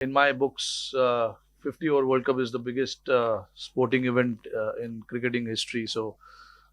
In my books, 50 over World Cup is the biggest sporting event in cricketing history. So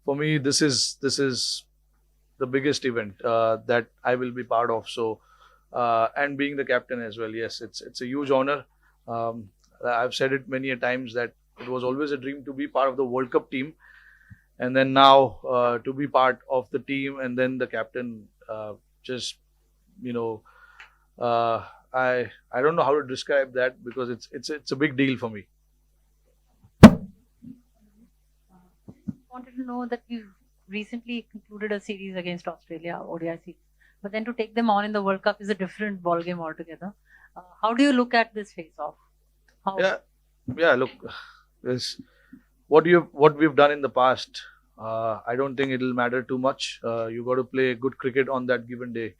for me, this is the biggest event that I will be part of. So and being the captain as well, yes, it's a huge honor. Um, I've said it many a times that it was always a dream to be part of the World Cup team, and then now to be part of the team and then the captain. Just you know, uh, I don't know how to describe that because it's a big deal for me. Wanted to know that you recently concluded a series against Australia, ODI series, but then to take them on in the World Cup is a different ball game altogether. How do you look at this face-off? How? Yeah, yeah. Look, this what we've done in the past. I don't think it'll matter too much. You got to play good cricket on that given day.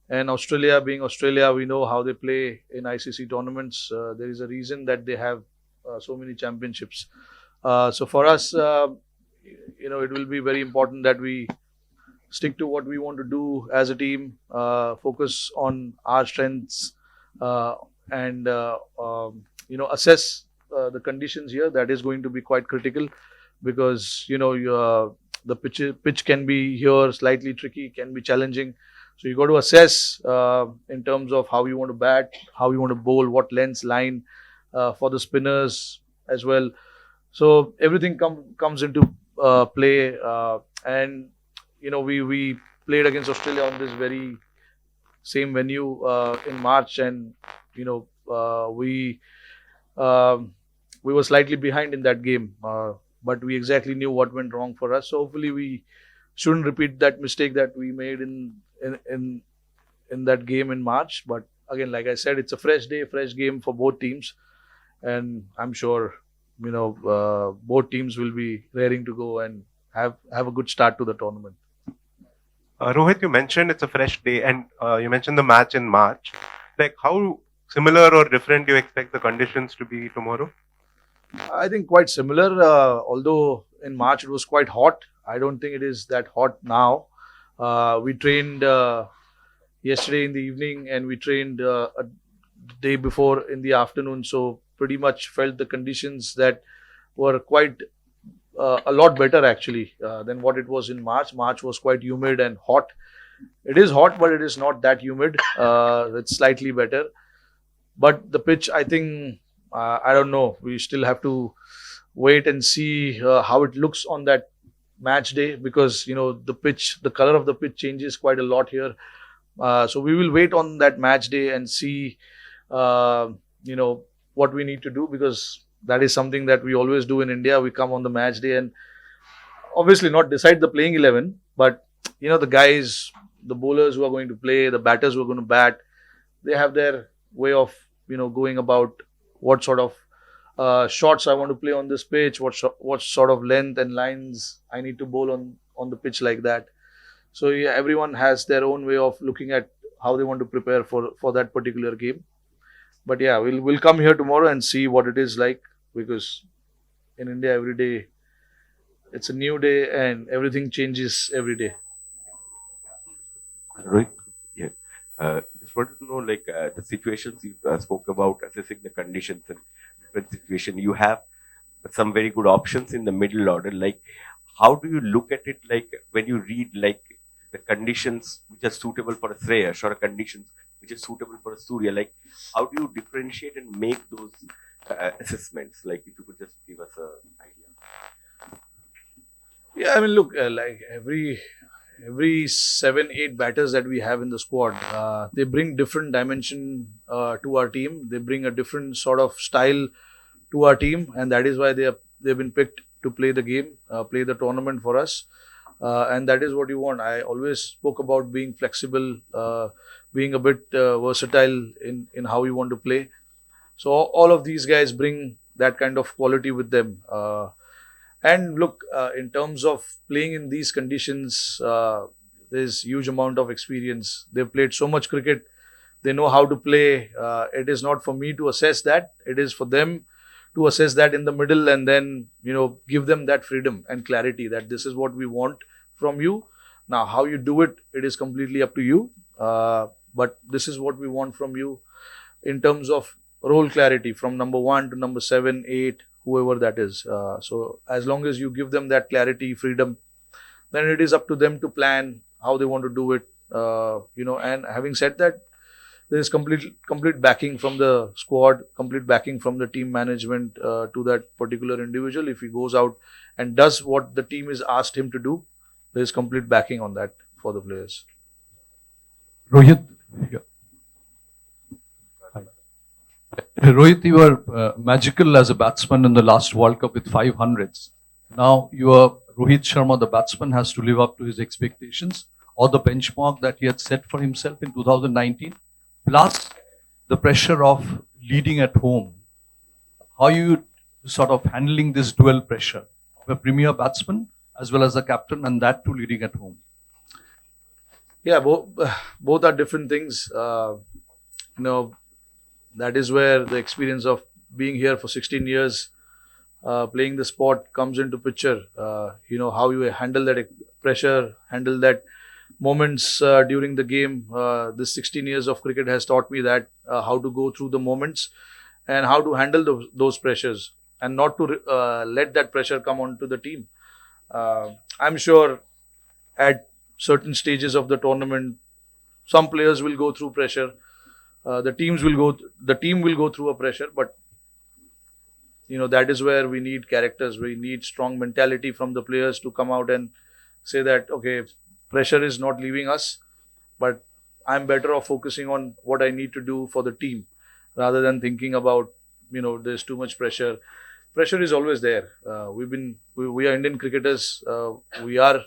And Australia, being Australia, we know how they play in ICC tournaments. There is a reason that they have so many championships. So for us, it will be very important that we stick to what we want to do as a team, focus on our strengths, and assess the conditions here. That is going to be quite critical because the pitch can be here slightly tricky, can be challenging. So you got to assess in terms of how you want to bat, how you want to bowl, what length, line for the spinners as well. So everything comes into play, and we played against Australia on this very same venue in March, and you know um, we were slightly behind in that game, but we exactly knew what went wrong for us. So hopefully we shouldn't repeat that mistake that we made in that game in March. But again, like I said, it's a fresh day, fresh game for both teams, and I'm sure both teams will be raring to go and have a good start to the tournament. Rohit, you mentioned it's a fresh day, and you mentioned the match in March. Like, how similar or different do you expect the conditions to be tomorrow? I think quite similar, although in March it was quite hot. I don't think it is that hot now. We trained yesterday in the evening and we trained a day before in the afternoon, so pretty much felt the conditions that were quite a lot better actually than what it was in March. March was quite humid and hot. It is hot, but it is not that humid. It's slightly better. But the pitch, I think, I don't know. We still have to wait and see how it looks on that match day because the pitch, the color of the pitch changes quite a lot here. So we will wait on that match day and see, uh, what we need to do because that is something that we always do in India. We come on the match day and obviously not decide the playing 11, but the guys, the bowlers who are going to play, the batters who are going to bat, they have their way of going about what sort of shots I want to play on this pitch, what sort of length and lines I need to bowl on the pitch like that. So yeah, everyone has their own way of looking at how they want to prepare for that particular game. But yeah, we'll come here tomorrow and see what it is like because in India every day it's a new day and everything changes every day. Rohit, yeah. Just wanted to know, like, the situations you spoke about, assessing the conditions and different situation. You have some very good options in the middle order. Like, how do you look at it? Like, when you read like the conditions which are suitable for a Shreyas or conditions which are suitable for a Surya. Like, how do you differentiate and make those assessments? Like, if you could just give us an idea. Yeah, I mean, look, like every 7 8 batters that we have in the squad, they bring different dimension to our team. They bring a different sort of style to our team, and that is why they've been picked to play the game, play the tournament for us. And that is what you want. I always spoke about being flexible, being a bit versatile in how you want to play. So all of these guys bring that kind of quality with them. And look, in terms of playing in these conditions, there's huge amount of experience. They've played so much cricket. They know how to play. It is not for me to assess that. It is for them to assess that in the middle and then give them that freedom and clarity that this is what we want from you. Now, how you do it, it is completely up to you. But this is what we want from you in terms of role clarity from number 1 to number 7, 8, whoever that is. So as long as you give them that clarity, freedom, then it is up to them to plan how they want to do it. And having said that, there is complete backing from the squad, complete backing from the team management to that particular individual. If he goes out and does what the team is asked him to do, there is complete backing on that for the players. Rohit, yeah. Rohit, you were magical as a batsman in the last World Cup with 500s. Now you are Rohit Sharma, the batsman, has to live up to his expectations or the benchmark that he had set for himself in 2019, plus the pressure of leading at home. How are you sort of handling this dual pressure of a premier batsman as well as the captain, and that too leading at home? Yeah, both are different things. That is where the experience of being here for 16 years, playing the sport comes into picture. How you handle that pressure, handle that moments during the game. This 16 years of cricket has taught me that how to go through the moments and how to handle those pressures and not to let that pressure come onto the team. I'm sure at certain stages of the tournament, some players will go through pressure. The team will go through a pressure, but that is where we need characters. We need strong mentality from the players to come out and say that, okay, pressure is not leaving us, but I'm better off focusing on what I need to do for the team rather than thinking about, there's too much pressure. Pressure is always there. We are Indian cricketers. We are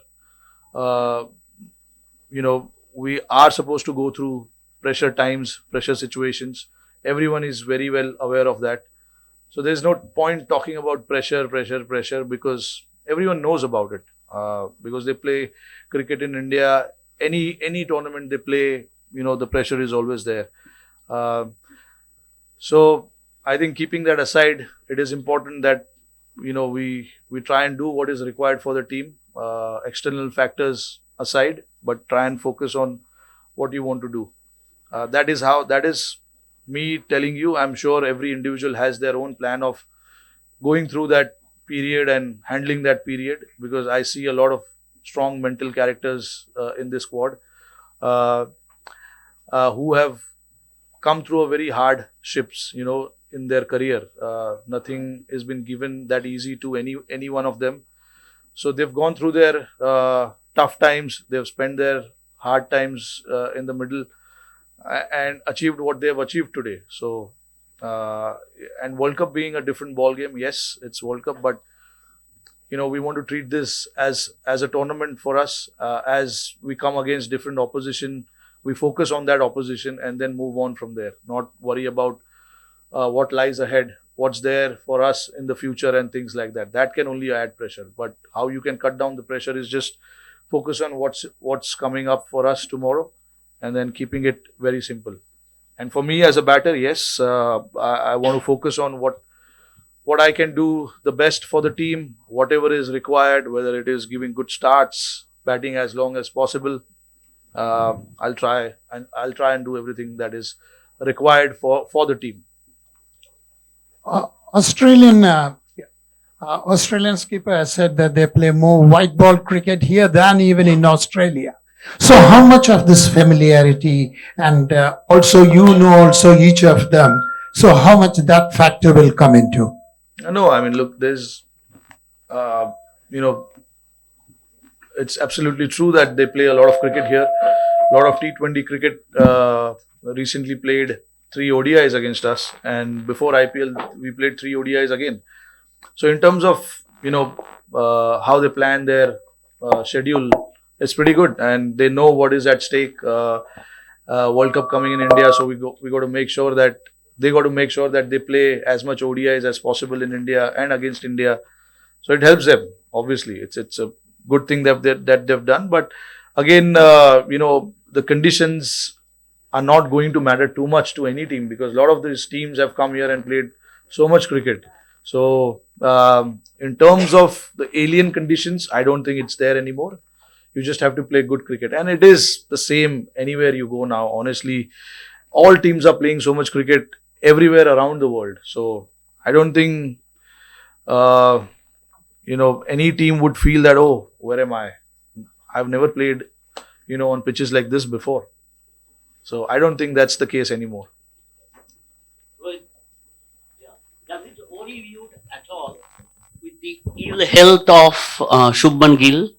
supposed to go through pressure times, pressure situations. Everyone is very well aware of that. So there's no point talking about pressure, because everyone knows about it. Because they play cricket in India, any tournament they play, the pressure is always there. So I think keeping that aside, it is important that we try and do what is required for the team, external factors aside, but try and focus on what you want to do. That is me telling you. I'm sure every individual has their own plan of going through that period and handling that period, because I see a lot of strong mental characters in this squad who have come through a very hardships, in their career. Nothing has been given that easy to any one of them. So they've gone through their tough times. They've spent their hard times in the middle and achieved what they have achieved today. So, and World Cup being a different ball game, yes, it's World Cup, but we want to treat this as a tournament for us. As we come against different opposition, we focus on that opposition and then move on from there. Not worry about what lies ahead, what's there for us in the future and things like that. That can only add pressure. But how you can cut down the pressure is just focus on what's coming up for us tomorrow, and then keeping it very simple. And for me as a batter, yes, I want to focus on what I can do the best for the team, whatever is required, whether it is giving good starts, batting as long as possible. I'll try and do everything that is required for the team. Australian skipper has said that they play more white ball cricket here than even in Australia. So how much of this familiarity, and also also each of them, so how much that factor will come into? No, I mean, look, there's, it's absolutely true that they play a lot of cricket here, a lot of T20 cricket. Recently played 3 ODIs against us, and before IPL we played 3 ODIs again. So in terms of how they plan their schedule, it's pretty good, and they know what is at stake. World Cup coming in India, so we got to make sure that they play as much ODIs as possible in India and against India. So it helps them. Obviously, it's a good thing that they've done. But again, the conditions are not going to matter too much to any team, because a lot of these teams have come here and played so much cricket. So in terms of the alien conditions, I don't think it's there anymore. You just have to play good cricket, and it is the same anywhere you go now. Honestly, all teams are playing so much cricket everywhere around the world. So I don't think any team would feel that, oh, where am I? I've never played on pitches like this before. So I don't think that's the case anymore. Well, yeah. Does it worry you at all with the ill health of Shubman Gill?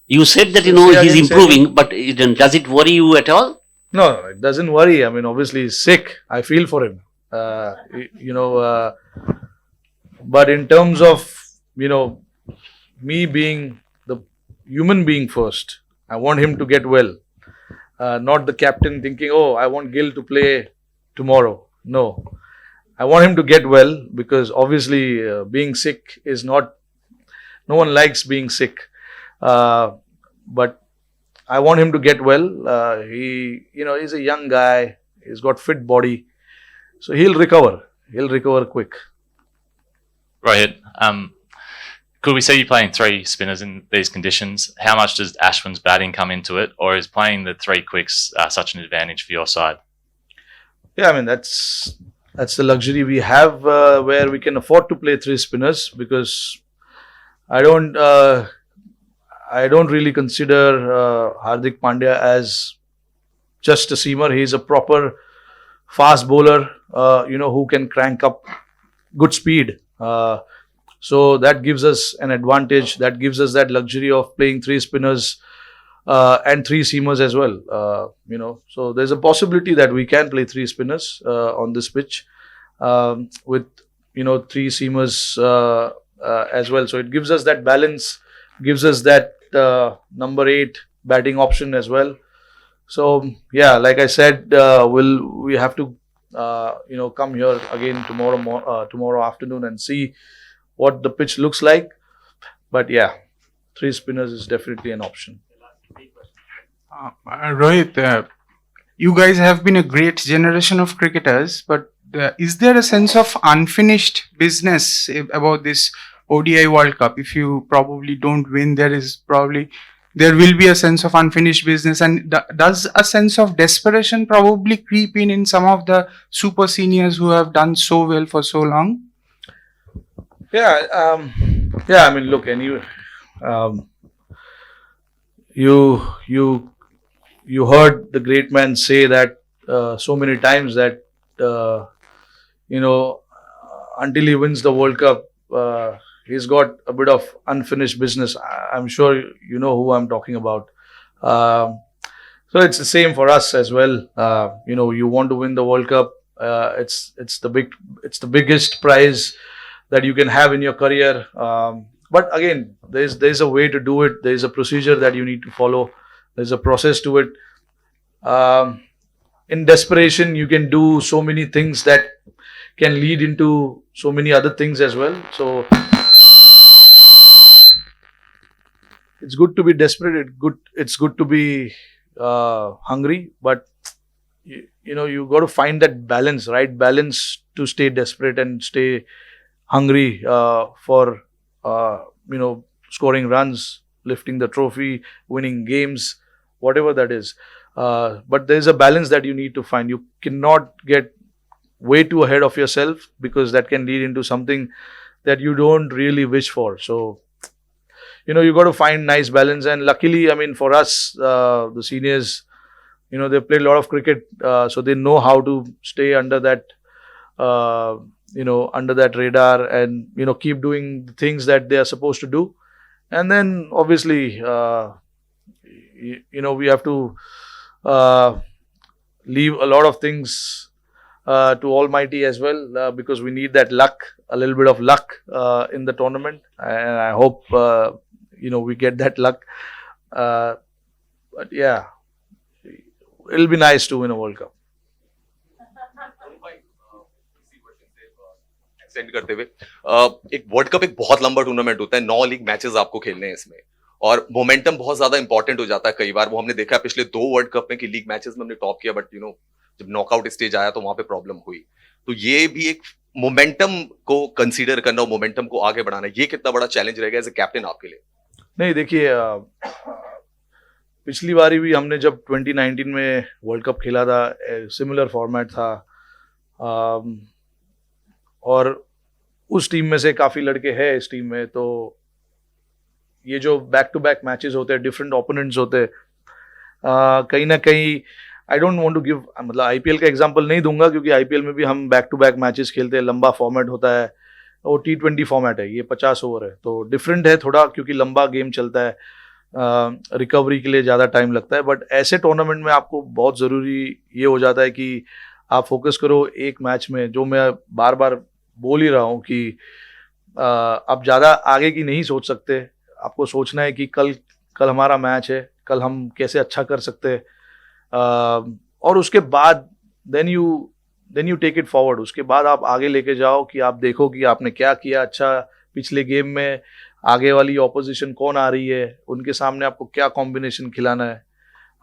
You said that Say he's again, say improving, but does it worry you at all? No, it doesn't worry. I mean, obviously he's sick. I feel for him. But in terms of me being the human being first, I want him to get well. Not the captain thinking, oh, I want Gill to play tomorrow. No, I want him to get well, because obviously being sick is not. No one likes being sick, but I want him to get well. He's a young guy. He's got fit body, so he'll recover. He'll recover quick. Rohit, could we see you playing three spinners in these conditions? How much does Ashwin's batting come into it, or is playing the three quicks such an advantage for your side? Yeah, I mean that's the luxury we have, where we can afford to play three spinners, because I don't really consider Hardik Pandya as just a seamer. He's a proper fast bowler, who can crank up good speed. So that gives us an advantage. That gives us that luxury of playing three spinners and three seamers as well. So there's a possibility that we can play three spinners on this pitch with three seamers as well. So it gives us that balance, gives us that number 8 batting option as well. So yeah, like I said, we have to come here again tomorrow afternoon and see what the pitch looks like. But yeah, three spinners is definitely an option. Rohit, you guys have been a great generation of cricketers, but is there a sense of unfinished business about this ODI World Cup? If you probably don't win, there will be a sense of unfinished business. And does a sense of desperation probably creep in some of the super seniors who have done so well for so long? Yeah, I mean, look, anyway, you heard the great man say that so many times that until he wins the World Cup, he's got a bit of unfinished business. I'm sure you know who I'm talking about. So it's the same for us as well. You want to win the World Cup. It's the biggest prize that you can have in your career. But again, there's a way to do it. There's a procedure that you need to follow. There's a process to it. In desperation, you can do so many things that can lead into so many other things as well. So it's good to be desperate. It's good to be hungry, but you got to find that balance, right? Balance to stay desperate and stay hungry for scoring runs, lifting the trophy, winning games, whatever that is. But there's a balance that you need to find. You cannot get way too ahead of yourself, because that can lead into something that you don't really wish for. So you got to find nice balance. And luckily, I mean, for us, the seniors, they played a lot of cricket, so they know how to stay under that under that radar, and keep doing the things that they are supposed to do. And then obviously we have to leave a lot of things to Almighty as well, because we need that luck, a little bit of luck in the tournament, and I hope we get that luck. But yeah, it'll be nice to win a World Cup. Extend करते हुए एक world cup एक बहुत लंबा tournament होता है, 9 league matches आपको खेलने हैं इसमें, और मोमेंटम बहुत ज्यादा इंपॉर्टेंट हो जाता है कई बार। वो हमने देखा पिछले 2 वर्ल्ड कप में कि लीग मैचेस में हमने टॉप किया, बट जब नॉकआउट स्टेज आया तो वहां पे प्रॉब्लम हुई। तो ये भी एक मोमेंटम को कंसीडर करना, मोमेंटम को आगे बढ़ाना, ये कितना बड़ा चैलेंज रहेगा एज ए कैप्टन आपके लिए? नहीं, देखिए, पिछली बारी भी हमने जब 2019 में वर्ल्ड कप खेला था, सिमिलर फॉर्मेट था, और उस टीम में से काफ़ी लड़के हैं इस टीम में, तो ये जो बैक टू बैक मैचेस होते हैं, डिफरेंट ओपोनेंट्स होते हैं, कहीं ना कहीं I don't want to give, मतलब आईपीएल का एग्जांपल नहीं दूंगा क्योंकि आईपीएल में भी हम बैक टू बैक मैचेस खेलते हैं, लंबा फॉर्मेट होता है, वो T20 फॉर्मेट है, ये 50 ओवर है, तो डिफरेंट है थोड़ा क्योंकि लंबा गेम चलता है, रिकवरी के लिए ज़्यादा टाइम लगता है, बट ऐसे टूर्नामेंट में आपको बहुत ज़रूरी ये हो जाता है कि आप फोकस करो एक मैच में, जो मैं बार बार बोल ही रहा हूँ कि आप ज़्यादा आगे की नहीं सोच सकते, आपको सोचना है कि कल कल हमारा मैच है, कल हम कैसे अच्छा कर सकते हैं, और उसके बाद then you take it forward, उसके बाद आप आगे लेके जाओ कि आप देखो कि आपने क्या किया अच्छा पिछले गेम में, आगे वाली ऑपोजिशन कौन आ रही है, उनके सामने आपको क्या कॉम्बिनेशन खिलाना है,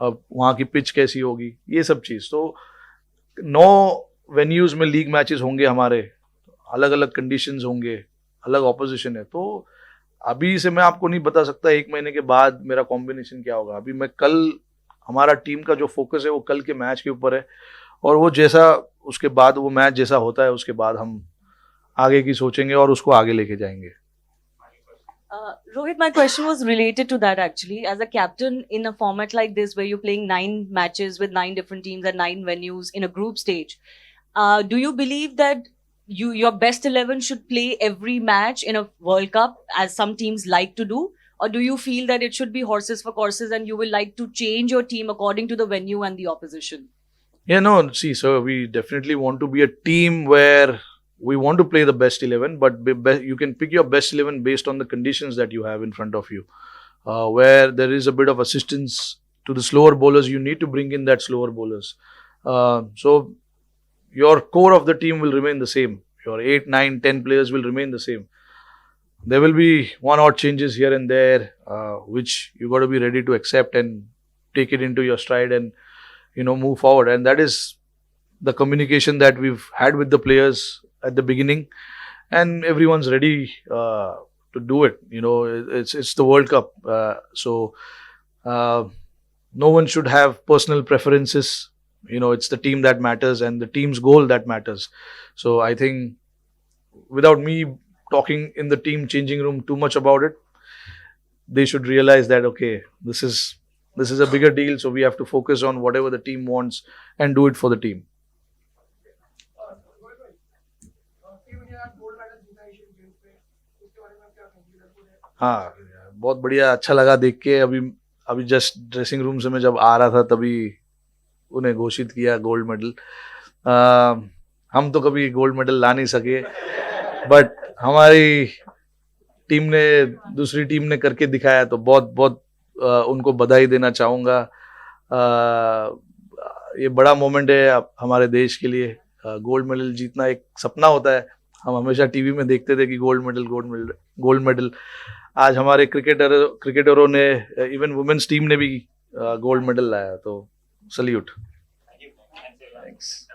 अब वहाँ की पिच कैसी होगी, ये सब चीज़। तो 9 वेन्यूज़ में लीग मैचेस होंगे हमारे, अलग अलग कंडीशंस होंगे, अलग ऑपोजिशन है, तो अभी से मैं आपको नहीं बता सकता एक महीने के बाद मेरा कॉम्बिनेशन क्या होगा। अभी मैं कल, हमारा टीम का जो फोकस है वो कल के मैच के ऊपर है, और वो जैसा उसके बाद वो मैच जैसा होता है उसके बाद हम आगे की सोचेंगे और उसको आगे लेके जाएंगे। Rohit, my question was related to that actually. As a captain in a format like this, where you're playing 9 matches with 9 different teams at 9 venues in a group stage, do you believe that your best 11 should play every match in a World Cup, as some teams like to do, or do you feel that it should be horses for courses and you will like to change your team according to the venue and the opposition? Yeah, no, see, so we definitely want to be a team where we want to play the best 11, but you can pick your best 11 based on the conditions that you have in front of you. Where there is a bit of assistance to the slower bowlers, you need to bring in that slower bowlers. So your core of the team will remain the same. Your 8, 9, 10 players will remain the same. There will be one odd changes here and there, which you got to be ready to accept and take it into your stride and move forward. And that is the communication that we've had with the players at the beginning, and everyone's ready to do it. It's the World Cup, so no one should have personal preferences. It's the team that matters and the team's goal that matters. So I think without me talking in the team changing room too much about it, they should realize that okay, this is a bigger deal, so we have to focus on whatever the team wants and do it for the team. हाँ, बहुत बढ़िया, अच्छा लगा देख के। अभी just dressing room से मैं जब आ रहा था तभी उन्हें घोषित किया गोल्ड मेडल। हम तो कभी गोल्ड मेडल ला नहीं सके, बट हमारी टीम ने, दूसरी टीम ने करके दिखाया, तो बहुत बहुत उनको बधाई देना चाहूँगा। ये बड़ा मोमेंट है हमारे देश के लिए। गोल्ड मेडल जीतना एक सपना होता है, हम हमेशा टीवी में देखते थे कि gold medal gold medal gold medal. आज हमारे क्रिकेटरों ने, इवन वुमेन्स टीम ने भी गोल्ड मेडल लाया, तो सल्यूट। थैंक्स।